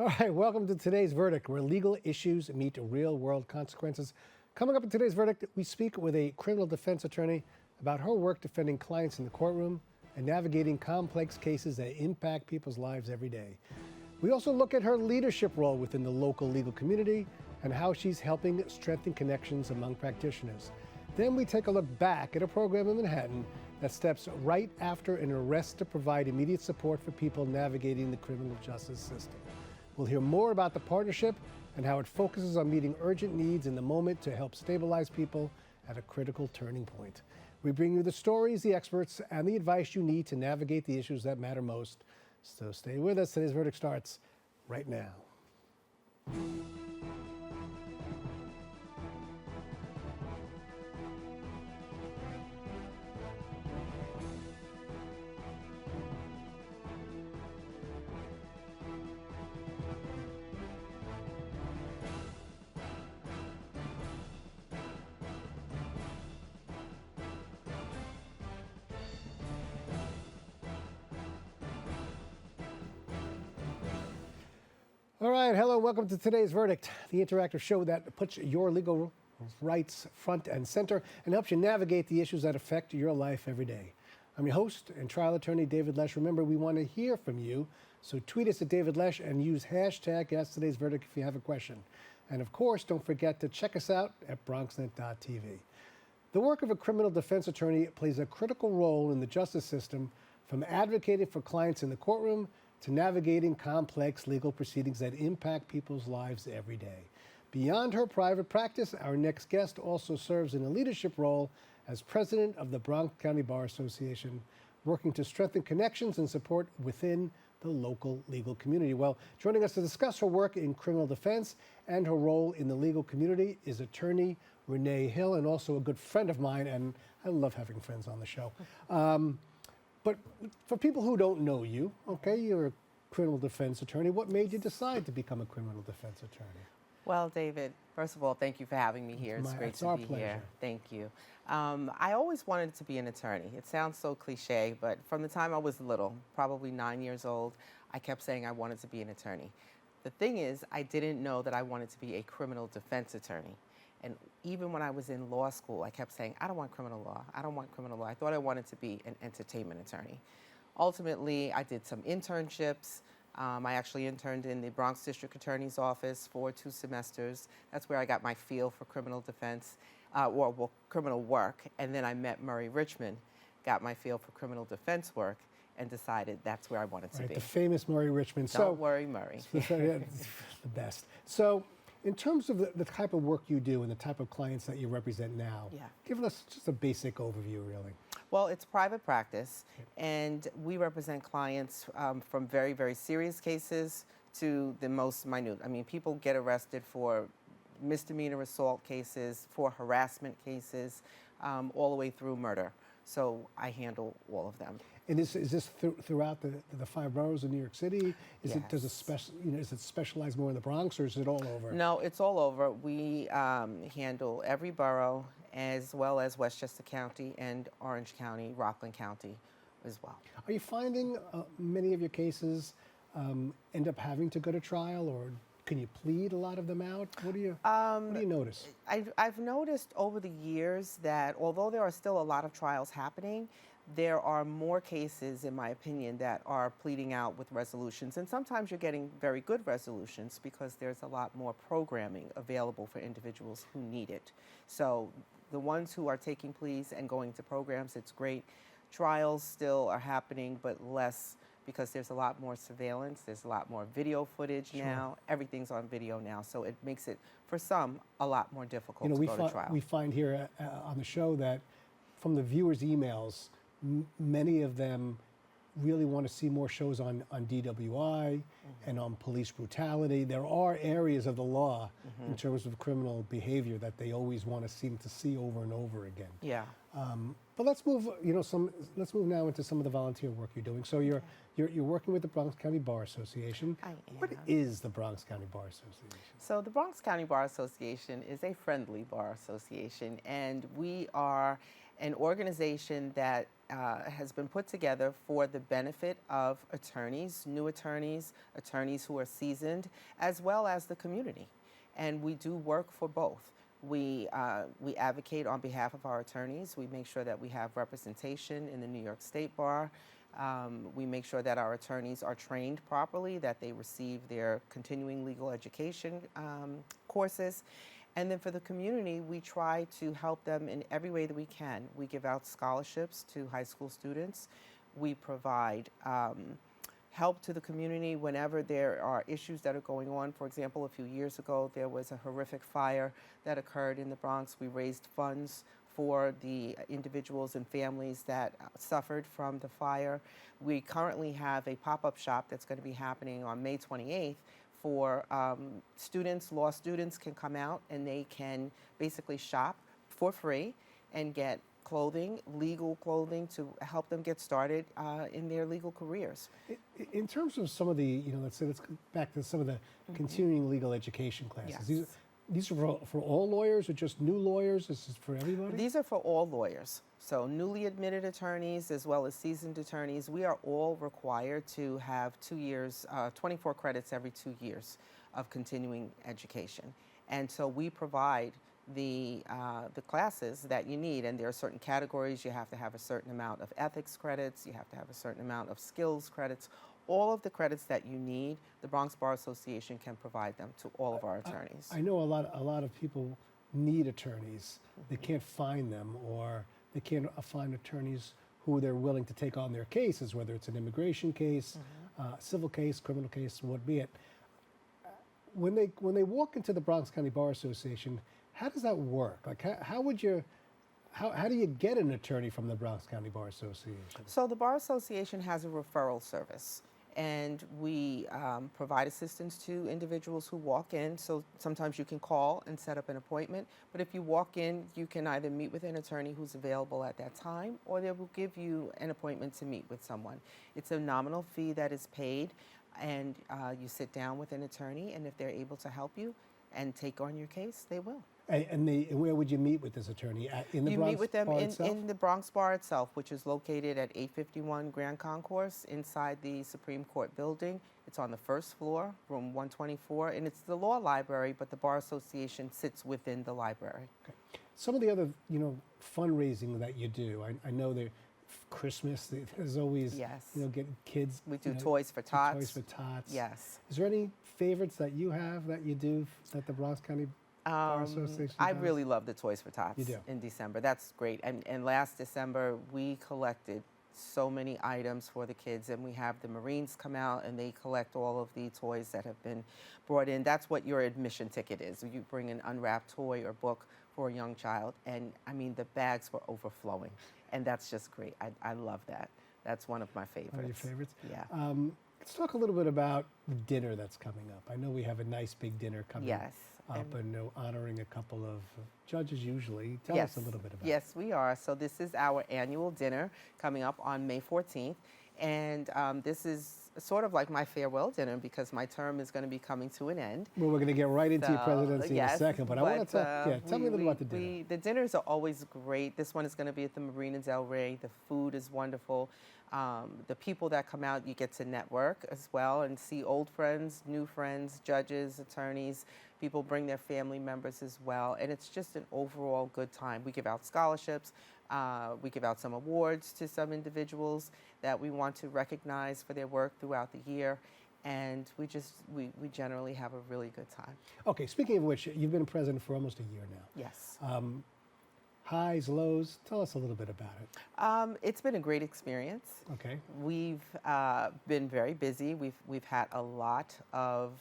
All right, welcome to today's verdict, where legal issues meet real-world consequences. Coming up in today's verdict, we speak with a criminal defense attorney about her work defending clients in the courtroom and navigating complex cases that impact people's lives every day. We also look at her leadership role within the local legal community and how she's helping strengthen connections among practitioners. Then we take a look back at a program in Manhattan that steps right after an arrest to provide immediate support for people navigating the criminal justice system. We'll hear more about the partnership and how it focuses on meeting urgent needs in the moment to help stabilize people at a critical turning point. We bring you the stories, the experts, and the advice you need to navigate the issues that matter most. So stay with us. Today's verdict starts right now. All right, hello, welcome to today's verdict, the interactive show that puts your legal rights front and center and helps you navigate the issues that affect your life every day. I'm your host and trial attorney, David Lesh. Remember, we want to hear from you, so tweet us at David Lesh and use hashtag Ask Today's Verdict if you have a question. And of course, don't forget to check us out at Bronxnet.tv. The work of a criminal defense attorney plays a critical role in the justice system, from advocating for clients in the courtroom to navigating complex legal proceedings that impact people's lives every day. Beyond her private practice, our next guest also serves in a leadership role as president of the Bronx County Bar Association, working to strengthen connections and support within the local legal community. Well, joining us to discuss her work in criminal defense and her role in the legal community is attorney Renée Hill, and also a good friend of mine, and I love having friends on the show. But for people who don't know you, okay, you're a criminal defense attorney. What made you decide to become a criminal defense attorney? Well, David, first of all, thank you for having me here. It's great to be here. Thank you. I always wanted to be an attorney. It sounds so cliche, but from the time I was little, probably 9 years old, I kept saying I wanted to be an attorney. The thing is, I didn't know that I wanted to be a criminal defense attorney. And even when I was in law school, I kept saying, I don't want criminal law. I don't want criminal law. I thought I wanted to be an entertainment attorney. Ultimately, I did some internships. I actually interned in the Bronx District Attorney's Office for 2 semesters. That's where I got my feel for criminal defense, or criminal work. And then I met Murray Richmond, got my feel for criminal defense work, and decided that's where I wanted to be. The famous Murray Richmond. Don't worry, Murray. The best. So, in terms of the type of work you do and the type of clients that you represent now, give us just a basic overview, really. Well, it's private practice, and we represent clients from very, very serious cases to the most minute. I mean, people get arrested for misdemeanor assault cases, for harassment cases, all the way through murder. So I handle all of them. And is this throughout the 5 boroughs of New York City? Is Yes. Is it specialized more in the Bronx, or is it all over? No, it's all over. We handle every borough, as well as Westchester County and Orange County, Rockland County as well. Are you finding many of your cases end up having to go to trial, or can you plead a lot of them out? What do you notice? I've noticed over the years that although there are still a lot of trials happening, there are more cases, in my opinion, that are pleading out with resolutions. And sometimes you're getting very good resolutions because there's a lot more programming available for individuals who need it. So the ones who are taking pleas and going to programs, it's great. Trials still are happening, but less, because there's a lot more surveillance, there's a lot more video footage now. Everything's on video now, so it makes it, for some, a lot more difficult to go to trial. We find here on the show that from the viewers' emails, many of them really want to see more shows on DWI and on police brutality. There are areas of the law in terms of criminal behavior that they always want to seem to see over and over again. Yeah. But let's move, let's move now into some of the volunteer work you're doing. So you're working with the Bronx County Bar Association. I am. What is the Bronx County Bar Association? So the Bronx County Bar Association is a friendly bar association, and we are an organization that has been put together for the benefit of attorneys, new attorneys, attorneys who are seasoned, as well as the community. And we do work for both. We advocate on behalf of our attorneys. We make sure that we have representation in the New York State Bar. We make sure that our attorneys are trained properly, that they receive their continuing legal education courses. And then for the community, we try to help them in every way that we can. We give out scholarships to high school students. We provide help to the community whenever there are issues that are going on. For example, a few years ago, there was a horrific fire that occurred in the Bronx. We raised funds for the individuals and families that suffered from the fire. We currently have a pop-up shop that's going to be happening on May 28th for students. Law students can come out and they can basically shop for free and get clothing, legal clothing, to help them get started in their legal careers. In terms of some of the, let's go back to some of the continuing legal education classes. Yes. These are for all lawyers or just new lawyers? This is for everybody? These are for all lawyers. So newly admitted attorneys as well as seasoned attorneys, we are all required to have 2 years, 24 credits every 2 years of continuing education. And so we provide the classes that you need, and there are certain categories. You have to have a certain amount of ethics credits, you have to have a certain amount of skills credits. All of the credits that you need, the Bronx Bar Association can provide them to all of our attorneys. I know a lot of people need attorneys. They can't find them, or they can't find attorneys who they're willing to take on their cases, whether it's an immigration case, civil case, criminal case, what be it. When they walk into the Bronx County Bar Association, how does that work? Like, how do you get an attorney from the Bronx County Bar Association? So the Bar Association has a referral service, and we provide assistance to individuals who walk in. So sometimes you can call and set up an appointment, but if you walk in, you can either meet with an attorney who's available at that time, or they will give you an appointment to meet with someone. It's a nominal fee that is paid, and you sit down with an attorney, and if they're able to help you and take on your case, they will. And where would you meet with this attorney? In the You Bronx meet with them Bar itself? in the Bronx Bar itself, which is located at 851 Grand Concourse inside the Supreme Court building. It's on the first floor, room 124, and it's the law library, but the Bar Association sits within the library. Okay. Some of the other, fundraising that you do, I know there, Christmas, there's always, Yes. Get kids. We do Toys for Tots. Toys for Tots. Yes. Is there any favorites that you have that you do that the Bronx County Bar Association I does? really love the Toys for Tots You do? in December. That's great. And last December, we collected so many items for the kids, and we have the Marines come out and they collect all of the toys that have been brought in. That's what your admission ticket is. You bring an unwrapped toy or book for a young child, and I mean, the bags were overflowing, and that's just great. I love that. That's one of my favorites. One of your favorites? Yeah. Let's talk a little bit about the dinner that's coming up. I know we have a nice big dinner coming Yes. up, and honoring a couple of judges usually. Tell Yes. us a little bit about it. Yes, we are. So this is our annual dinner coming up on May 14th. And this is sort of like my farewell dinner because my term is going to be coming to an end. Well, we're going to get right into your presidency in a second, but I want to talk, tell me a little about the dinner. The dinners are always great. This one is going to be at the Marina Del Rey. The food is wonderful. The people that come out, you get to network as well and see old friends, new friends, judges, attorneys. People bring their family members as well, and it's just an overall good time. We give out scholarships. We give out some awards to some individuals that we want to recognize for their work throughout the year, and we generally have a really good time. Okay, speaking of which, you've been president for almost a year now. Yes. Highs, lows, tell us a little bit about it. It's been a great experience. Okay. We've been very busy. We've had a lot of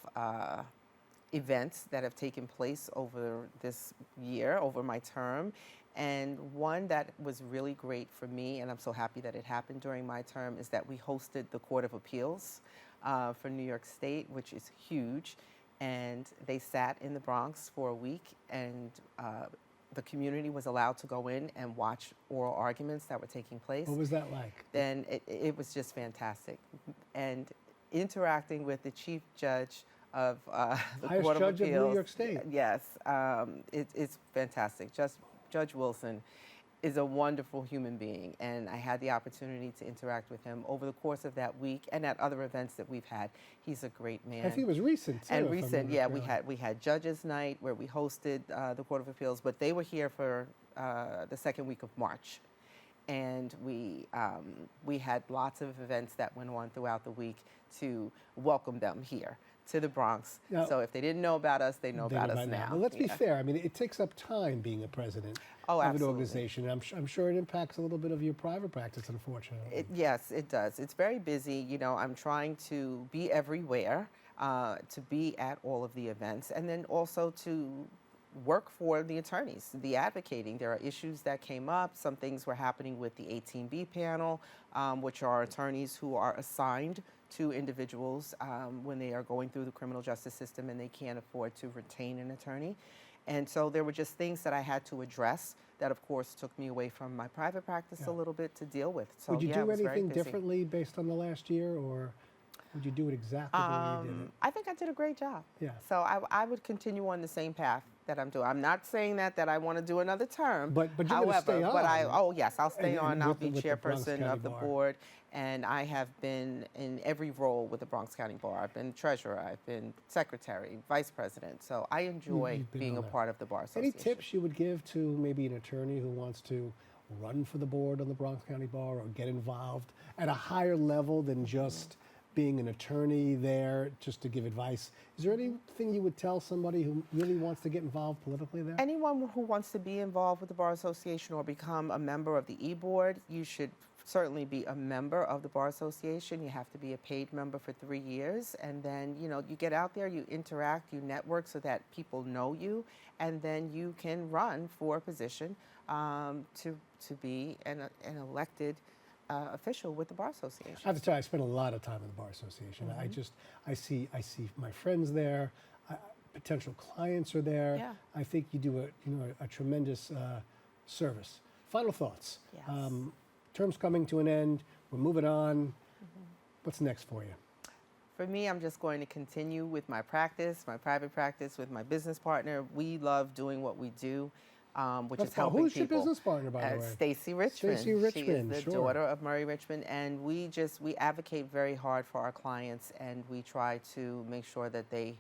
events that have taken place over this year, over my term. And one that was really great for me, and I'm so happy that it happened during my term, is that we hosted the Court of Appeals for New York State, which is huge. And they sat in the Bronx for a week, and the community was allowed to go in and watch oral arguments that were taking place. What was that like? Then it was just fantastic. And interacting with the chief judge of the Highest Court of judge Appeals. of New York State. Yes, it's fantastic. Judge Wilson is a wonderful human being, and I had the opportunity to interact with him over the course of that week and at other events that we've had. He's a great man. I think it was recent, too. And recent, yeah, we had Judges Night where we hosted the Court of Appeals, but they were here for the second week of March. And we had lots of events that went on throughout the week to welcome them here to the Bronx. Now, so if they didn't know about us, they know about us now. Well, let's be fair. I mean, it takes up time being a president of an organization. I'm sure it impacts a little bit of your private practice, unfortunately. Yes, it does. It's very busy. You know, I'm trying to be everywhere, to be at all of the events, and then also to work for the attorneys, the advocating. There are issues that came up. Some things were happening with the 18B panel, which are attorneys who are assigned to individuals when they are going through the criminal justice system and they can't afford to retain an attorney. And so there were just things that I had to address that, of course, took me away from my private practice a little bit to deal with. So, would you do anything differently based on the last year, or would you do it exactly the way you did it? I think I did a great job. Yeah. So I would continue on the same path that I'm doing. I'm not saying that I want to do another term. But you're however, going to stay on. But yes, I'll stay on. I'll be with chairperson of the board. And I have been in every role with the Bronx County Bar. I've been treasurer, I've been secretary, vice president. So I enjoy being a part of the Bar Association. Any tips you would give to maybe an attorney who wants to run for the board on the Bronx County Bar or get involved at a higher level than just being an attorney there just to give advice? Is there anything you would tell somebody who really wants to get involved politically there? Anyone who wants to be involved with the Bar Association or become a member of the e-board, you should certainly be a member of the Bar Association. You have to be a paid member for 3 years, and then you get out there, you interact, you network so that people know you, and then you can run for a position to be an elected official with the Bar Association. I have to tell you, I spent a lot of time in the Bar Association. I see my friends there. Potential clients are there. Yeah. I think you do a tremendous service. Final thoughts. Yes. Term's coming to an end. We're moving on. What's next for you? For me, I'm just going to continue with my practice, my private practice, with my business partner. We love doing what we do, which is helping people. Who's your business partner, by the way? Stacey Richmond. Stacey Richmond, She is the daughter of Murray Richmond, and we advocate very hard for our clients, and we try to make sure that they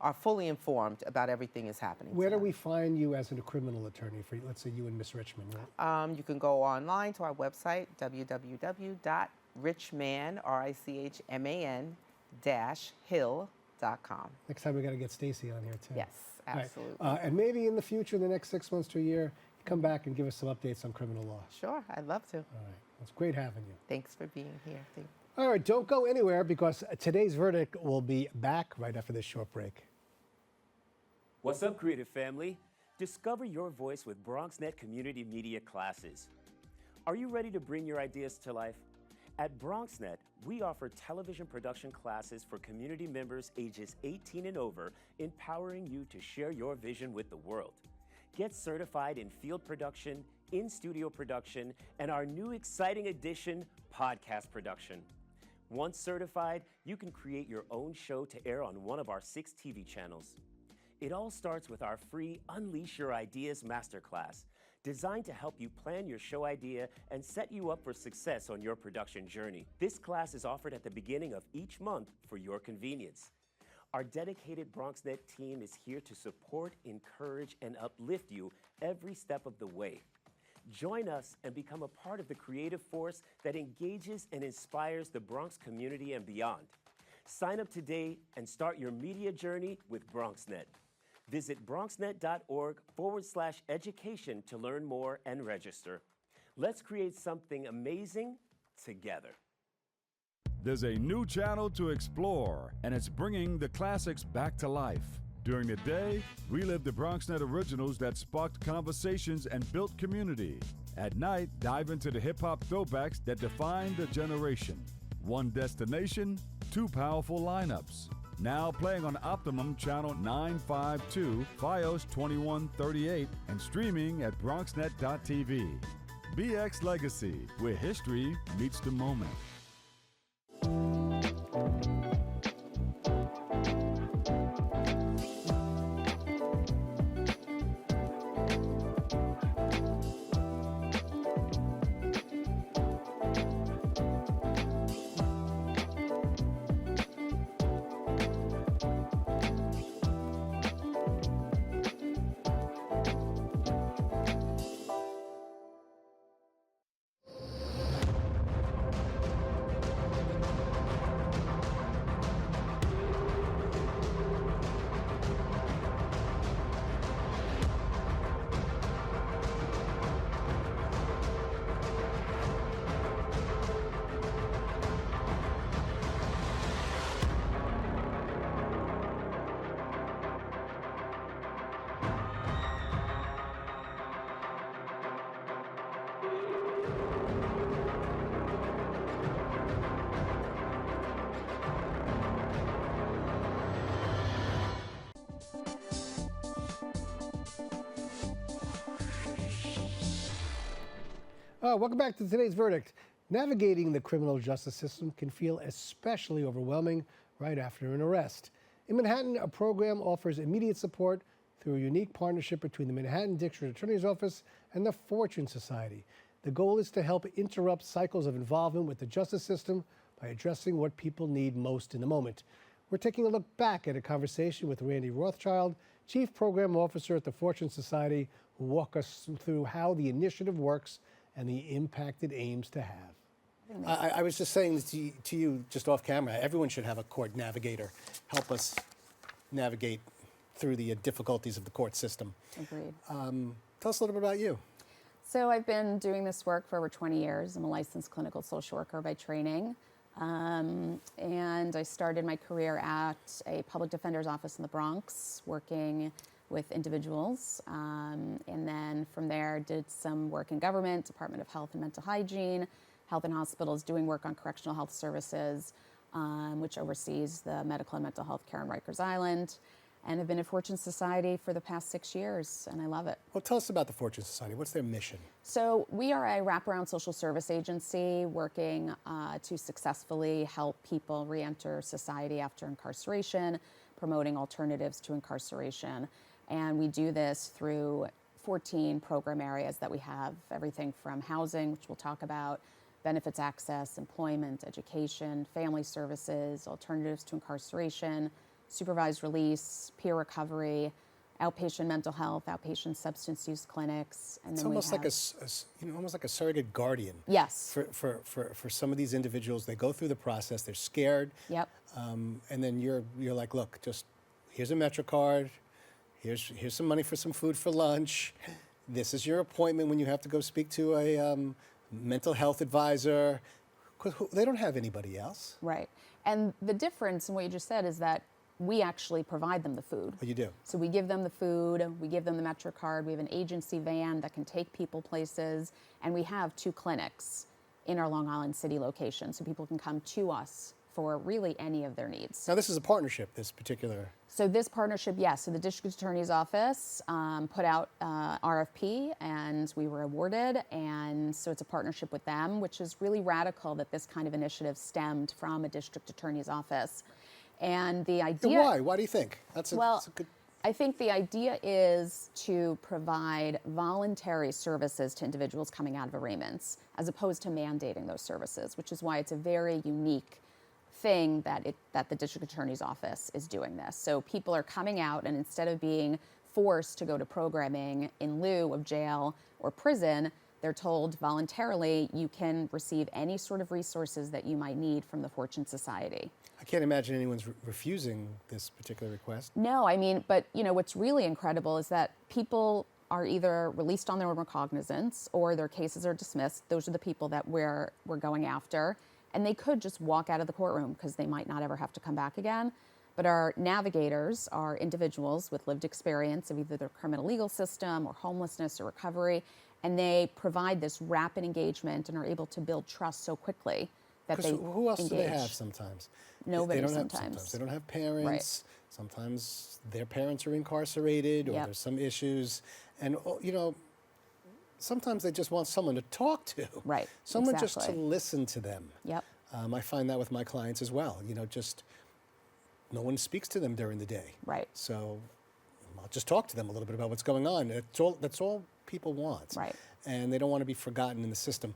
are fully informed about everything that's happening. Where do we find you as a criminal attorney for, let's say, you and Miss Richmond? Right? You can go online to our website, www.richman, RICHMAN-hill.com. Next time we got to get Stacey on here too. Yes, absolutely. Right. And maybe in the future, the next 6 months to a year, come back and give us some updates on criminal law. Sure, I'd love to. All right. It's great having you. Thanks for being here. All right, don't go anywhere because today's verdict will be back right after this short break. What's up, creative family? Discover your voice with Bronxnet community media classes. Are you ready to bring your ideas to life? At Bronxnet, we offer television production classes for community members ages 18 and over, empowering you to share your vision with the world. Get certified in field production, in-studio production, and our new exciting addition, podcast production. Once certified, you can create your own show to air on one of our 6 TV channels. It all starts with our free Unleash Your Ideas Masterclass, designed to help you plan your show idea and set you up for success on your production journey. This class is offered at the beginning of each month for your convenience. Our dedicated Bronxnet team is here to support, encourage, and uplift you every step of the way. Join us and become a part of the creative force that engages and inspires the Bronx community and beyond. Sign up today and start your media journey with Bronxnet. Visit bronxnet.org/education to learn more and register. Let's create something amazing together. There's a new channel to explore, and it's bringing the classics back to life. During the day, relive the Bronxnet originals that sparked conversations and built community. At night, dive into the hip-hop throwbacks that defined a generation. One destination, 2 powerful lineups. Now playing on Optimum Channel 952, Fios 2138, and streaming at bronxnet.tv. BX Legacy, where history meets the moment. Welcome back to today's verdict. Navigating the criminal justice system can feel especially overwhelming right after an arrest. In Manhattan, a program offers immediate support through a unique partnership between the Manhattan District Attorney's Office and the Fortune Society. The goal is to help interrupt cycles of involvement with the justice system by addressing what people need most in the moment. We're taking a look back at a conversation with Randi Rothschild, Chief Program Officer at the Fortune Society, who walk us through how the initiative works and the impact it aims to have. I was just saying to you just off camera, everyone should have a court navigator help us navigate through the difficulties of the court system. Agreed. Tell us a little bit about you. So I've been doing this work for over 20 years. I'm a licensed clinical social worker by training. And I started my career at a public defender's office in the Bronx, working with individuals. And then from there, did some work in government, Department of Health and Mental Hygiene, Health and Hospitals, doing work on correctional health services, which oversees the medical and mental health care on Rikers Island. And I've been at Fortune Society for the past 6 years, and I love it. Well, tell us about the Fortune Society. What's their mission? So we are a wraparound social service agency working to successfully help people reenter society after incarceration, promoting alternatives to incarceration. And we do this through 14 program areas that we have, everything from housing, which we'll talk about, benefits access, employment, education, family services, alternatives to incarceration, supervised release, peer recovery, outpatient mental health, outpatient substance use clinics, and it's then almost we like almost like a surrogate guardian. Yes. For some of these individuals, they go through the process, they're scared. Yep. And then you're like, look, just here's a MetroCard, here's some money for some food for lunch. This is your appointment when you have to go speak to a mental health advisor. 'Cause they don't have anybody else. Right. And the difference in what you just said is that we actually provide them the food. Oh, you do? So we give them the food, we give them the MetroCard, we have an agency van that can take people places, and we have 2 clinics in our Long Island City location, so people can come to us for really any of their needs. Now, this is a partnership, this particular... So this partnership, yes. So the District Attorney's Office put out RFP, and we were awarded. And so it's a partnership with them, which is really radical that this kind of initiative stemmed from a District Attorney's Office. And the idea... Why? Why do you think? That's a good... I think the idea is to provide voluntary services to individuals coming out of arraignments, as opposed to mandating those services, which is why it's a very unique thing that the District Attorney's Office is doing this. So people are coming out, and instead of being forced to go to programming in lieu of jail or prison, they're told voluntarily you can receive any sort of resources that you might need from the Fortune Society. I can't imagine anyone's refusing this particular request. No, I mean, but what's really incredible is that people are either released on their own recognizance or their cases are dismissed. Those are the people that we're going after. And they could just walk out of the courtroom because they might not ever have to come back again. But our navigators are individuals with lived experience of either the criminal legal system or homelessness or recovery. And they provide this rapid engagement and are able to build trust so quickly that they who else engage. do they have sometimes? Nobody sometimes. They don't have parents. Right. Sometimes their parents are incarcerated or Yep. there's some issues. And, sometimes they just want someone to talk to. Right, Someone just to exactly. listen to them. Yep. I find that with my clients as well. Just no one speaks to them during the day. Right. So I'll just talk to them a little bit about what's going on. That's all people want. Right. And they don't want to be forgotten in the system.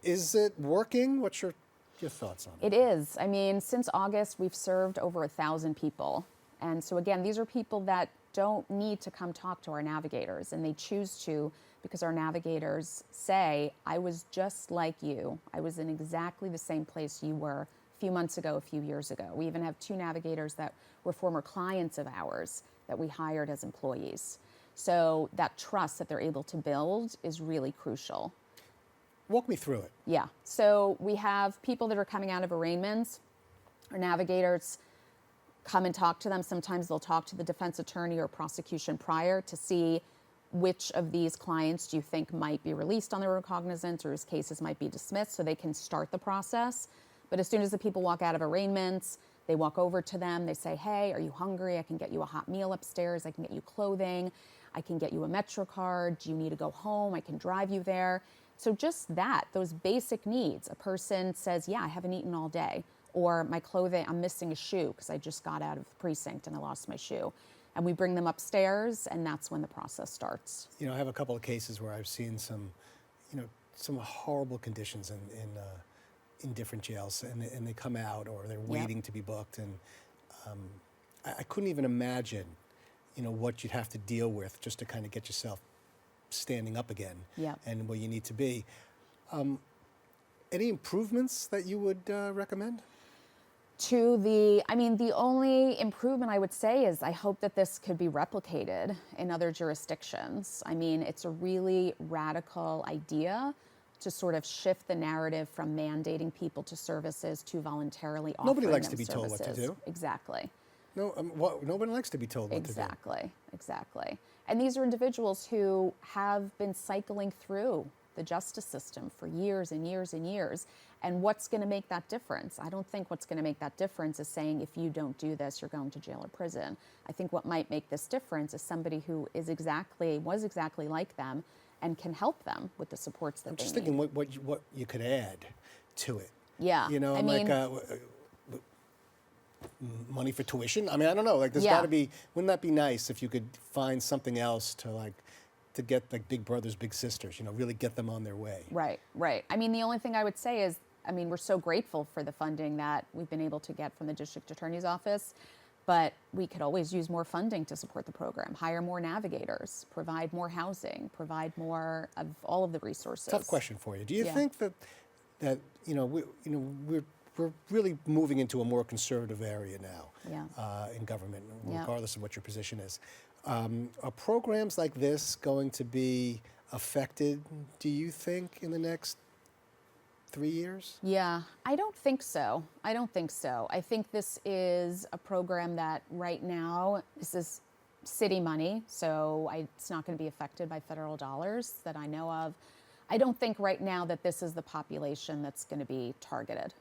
Is it working? What's your thoughts on it? It is. I mean, since August, we've served over 1,000 people. And so again, these are people that don't need to come talk to our navigators, and they choose to because our navigators say, I was just like you. I was in exactly the same place you were a few months ago, a few years ago. We even have 2 navigators that were former clients of ours that we hired as employees. So that trust that they're able to build is really crucial. Walk me through it. Yeah. So we have people that are coming out of arraignments. Our navigators come and talk to them. Sometimes they'll talk to the defense attorney or prosecution prior to see which of these clients do you think might be released on their recognizance or whose cases might be dismissed, so they can start the process. But as soon as the people walk out of arraignments, they walk over to them, they say, hey, are you hungry? I can get you a hot meal upstairs. I can get you clothing. I can get you a MetroCard. Do you need to go home? I can drive you there. So just that, those basic needs. A person says, yeah, I haven't eaten all day, or my clothing, I'm missing a shoe because I just got out of the precinct and I lost my shoe. And we bring them upstairs, and that's when the process starts. You know, I have a couple of cases where I've seen some, some horrible conditions in different jails, and they come out or they're waiting to be booked, and I couldn't even imagine, what you'd have to deal with just to kind of get yourself standing up again and where you need to be. Any improvements that you would recommend? The only improvement I would say is I hope that this could be replicated in other jurisdictions. I mean, it's a really radical idea to sort of shift the narrative from mandating people to services to voluntarily offering Nobody likes them to be told what to do. Exactly. No, nobody likes to be told what to do. Exactly. And these are individuals who have been cycling through the justice system for years and years and years. And what's going to make that difference? I don't think what's going to make that difference is saying if you don't do this, you're going to jail or prison. I think what might make this difference is somebody who was exactly like them and can help them with the supports that they need. I'm just thinking what you could add to it. Yeah. Money for tuition. I mean, I don't know. Like, there's got to be. Wouldn't that be nice if you could find something else to get like big brothers, big sisters? Really get them on their way. Right. I mean, the only thing I would say is, we're so grateful for the funding that we've been able to get from the district attorney's office, but we could always use more funding to support the program. Hire more navigators, provide more housing, provide more of all of the resources. Tough question for you. Do you think that we're really moving into a more conservative area now in government, regardless of what your position is. Are programs like this going to be affected, do you think, in the next 3 years? Yeah, I don't think so. I think this is a program that right now, this is city money, so it's not going to be affected by federal dollars that I know of. I don't think right now that this is the population that's going to be targeted.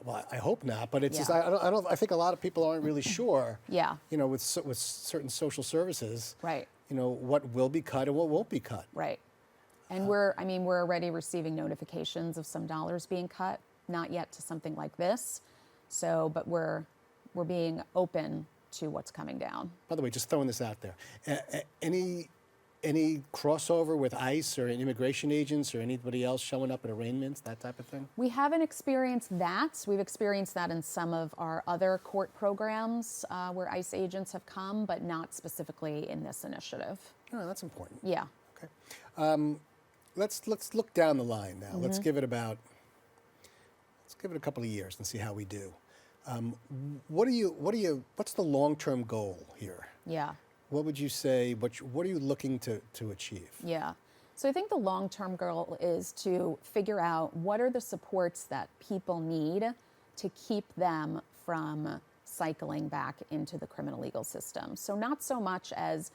Well, I hope not, but it's just, I think a lot of people aren't really sure. With certain social services. Right. What will be cut and what won't be cut. Right. And we're already receiving notifications of some dollars being cut, not yet to something like this. So, but we're being open to what's coming down. By the way, just throwing this out there, any crossover with ICE or immigration agents or anybody else showing up at arraignments, that type of thing? We haven't experienced that. We've experienced that in some of our other court programs where ICE agents have come, but not specifically in this initiative. Oh, that's important. Yeah. Okay. Let's look down the line now. Let's give it a couple of years and see how we do. What's the long-term goal here? Yeah. What would you say, what are you looking to achieve? Yeah. So I think the long-term goal is to figure out what are the supports that people need to keep them from cycling back into the criminal legal system. So not so much as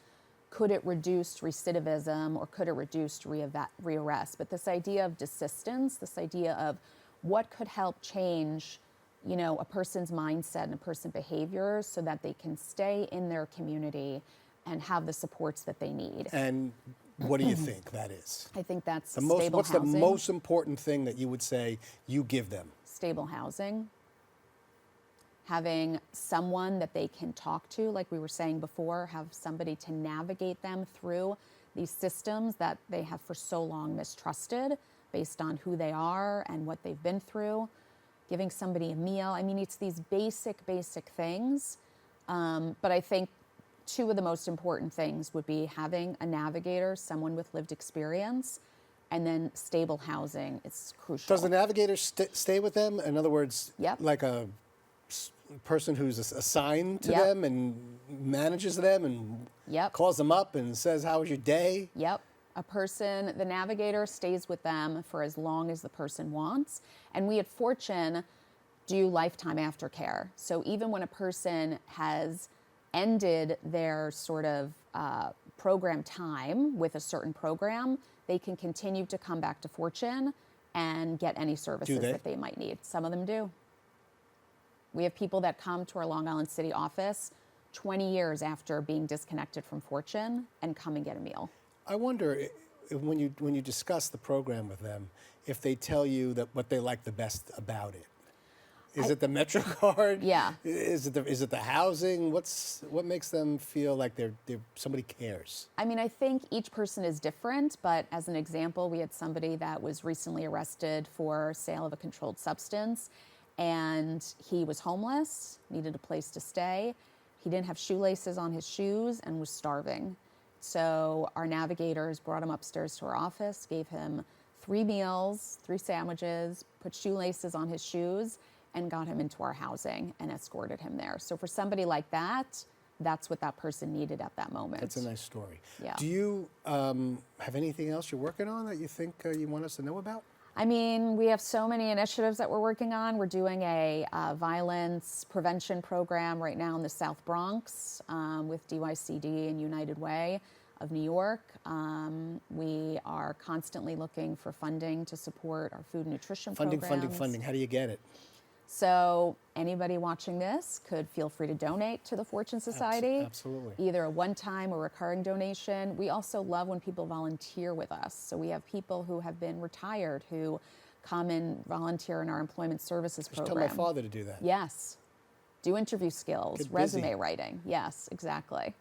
could it reduce recidivism or could it reduce rearrest, but this idea of desistance, this idea of what could help change a person's mindset and a person's behaviors so that they can stay in their community and have the supports that they need. And what do you think that is? I think that's stable housing. What's the most important thing that you would say you give them? Stable housing. Having someone that they can talk to, like we were saying before, have somebody to navigate them through these systems that they have for so long mistrusted based on who they are and what they've been through. Giving somebody a meal. I mean, it's these basic things. But I think two of the most important things would be having a navigator, someone with lived experience, and then stable housing. It's crucial. Does the navigator stay with them? In other words, like a person who's assigned to them and manages them and calls them up and says, how was your day? Yep. The navigator stays with them for as long as the person wants. And we at Fortune do lifetime aftercare. So even when a person has ended their sort of program time with a certain program, they can continue to come back to Fortune and get any services that they might need. Some of them do. We have people that come to our Long Island City office 20 years after being disconnected from Fortune and come and get a meal. I wonder, when you discuss the program with them, if they tell you that what they like the best about it? Is it the Metro card? Yeah. Is it the housing? What makes them feel like they're somebody cares? I mean, I think each person is different, but as an example, we had somebody that was recently arrested for sale of a controlled substance, and he was homeless, needed a place to stay. He didn't have shoelaces on his shoes and was starving. So our navigators brought him upstairs to our office, gave him 3 meals, 3 sandwiches, put shoelaces on his shoes, and got him into our housing and escorted him there. So for somebody like that, that's what that person needed at that moment. That's a nice story. Yeah. Do you have anything else you're working on that you think you want us to know about? I mean, we have so many initiatives that we're working on. We're doing a violence prevention program right now in the South Bronx with DYCD and United Way of New York. We are constantly looking for funding to support our food and nutrition programs. Funding. How do you get it? So anybody watching this could feel free to donate to the Fortune Society. Absolutely. Either a one-time or recurring donation. We also love when people volunteer with us. So we have people who have been retired who come and volunteer in our employment services program. Tell my father to do that. Yes. Do interview skills, Get resume busy. writing. Yes, exactly.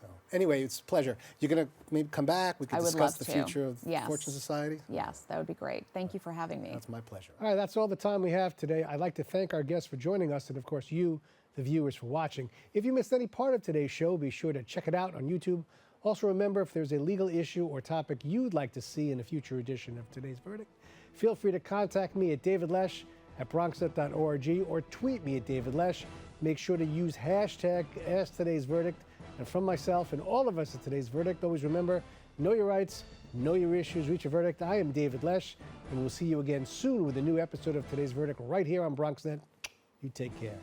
So anyway, it's a pleasure. You're going to maybe come back. We can I would discuss love the to. future of Yes. Fortune Society. Yes, that would be great. Thank you for having me. That's my pleasure. Uh, All right, that's all the time we have today. I'd like to thank our guests for joining us and, of course, you, the viewers, for watching. If you missed any part of today's show, be sure to check it out on YouTube. Also, remember, if there's a legal issue or topic you'd like to see in a future edition of Today's Verdict, feel free to contact me at davidlesh@bronxnet.org or tweet me at davidlesh. Make sure to use hashtag AskToday'sVerdict. And from myself and all of us at Today's Verdict, always remember, know your rights, know your issues, reach a verdict. I am David Lesh, and we'll see you again soon with a new episode of Today's Verdict right here on Bronxnet. You take care.